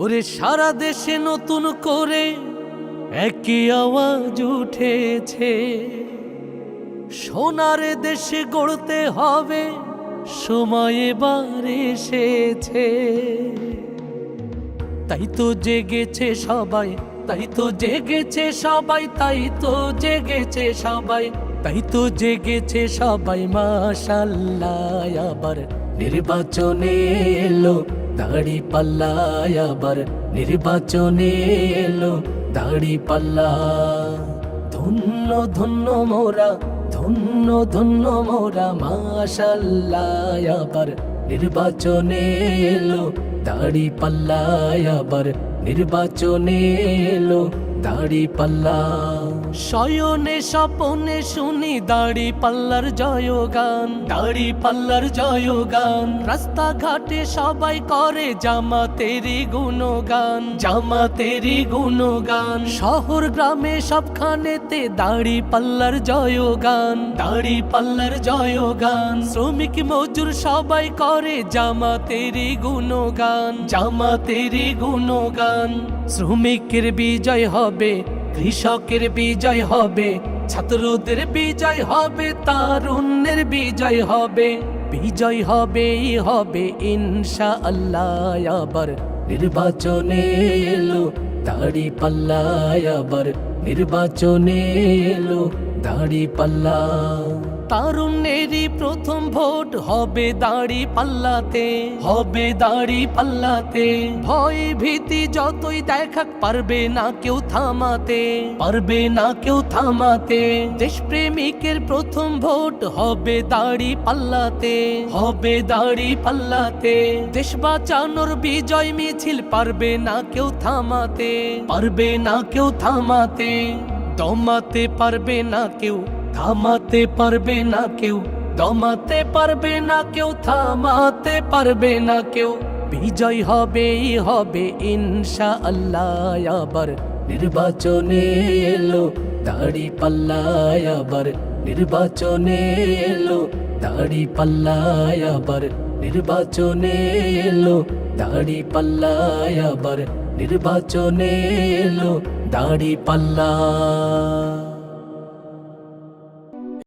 ওরে সারা দেশে নতুন করে একই আওয়াজ উঠেছে, সোনার দেশে গড়তে হবে, সময় এবার এসেছে। তাই তো জেগেছে সবাই, তাই তো জেগেছে সবাই, তাই তো জেগেছে সবাই, তাই তো জেগেছে সবাই। মাশাআল্লাহ আবার নির্বাচনে এলো দাড়িপাল্লা, আবার নির্বাচনে এলো দাড়িপাল্লা। ধন্য ধন্য মোরা, ধন্য ধন্য মোরা, মাশাআল্লাহ আবার নির্বাচনে এলো দাড়িপাল্লা, আবার নির্বাচনে এলো দাড়িপাল্লা। শয়নে স্বপনে শুনি দাড়িপাল্লার জয়গান, দাড়িপাল্লার জয়গান। রাস্তাঘাটে সবাই করে জামাতেরই গুণগান, জামাতেরই গুণগান। শহর গ্রামে সবখানেতে দাড়িপাল্লার জয়গান, দাড়িপাল্লার জয়গান। শ্রমিক মজুর সবাই করে জামাতেরই গুণগান, জামাতেরই গুণগান। শ্রমিকের বিজয় হবে, কৃষকের বিজয় হবে, ছাত্রদের বিজয় হবে, তারুণ্যের বিজয় হবে, বিজয় হবেই হবে ইনশাআল্লাহ। আবার নির্বাচনে এলো দাড়িপাল্লা, আবার নির্বাচনে এলো দাড়িপাল্লা। তারুণ্যেরই প্রথম ভোট হবে দাড়িপাল্লাতে, হবে দাড়িপাল্লাতে। ভয় ভীতি যতই দেখাক পারবে না কেউ থামাতে, পারবে না কেউ থামাতে। দেশপ্রেমিকের প্রথম ভোট হবে দাড়িপাল্লাতে, হবে দাড়িপাল্লাতে। দেশ বাঁচানোর বিজয় মিছিল পারবে না কেউ থামাতে, পারবে না কেউ থামাতে। দমাতে পারবে না কেউ, থামাতে পারবে না কেউ, দমাতে পারবে না কেউ, থামাতে পারবে না কেউ। বিজয় হবেই হবে ইনশাআল্লাহ। আবার নির্বাচনে এলো দাড়িপাল্লা, আবার নির্বাচনে এলো দাড়িপাল্লা, আবার নির্বাচনে এলো দাড়িপাল্লা, আবার নির্বাচনে এলো দাড়িপাল্লা।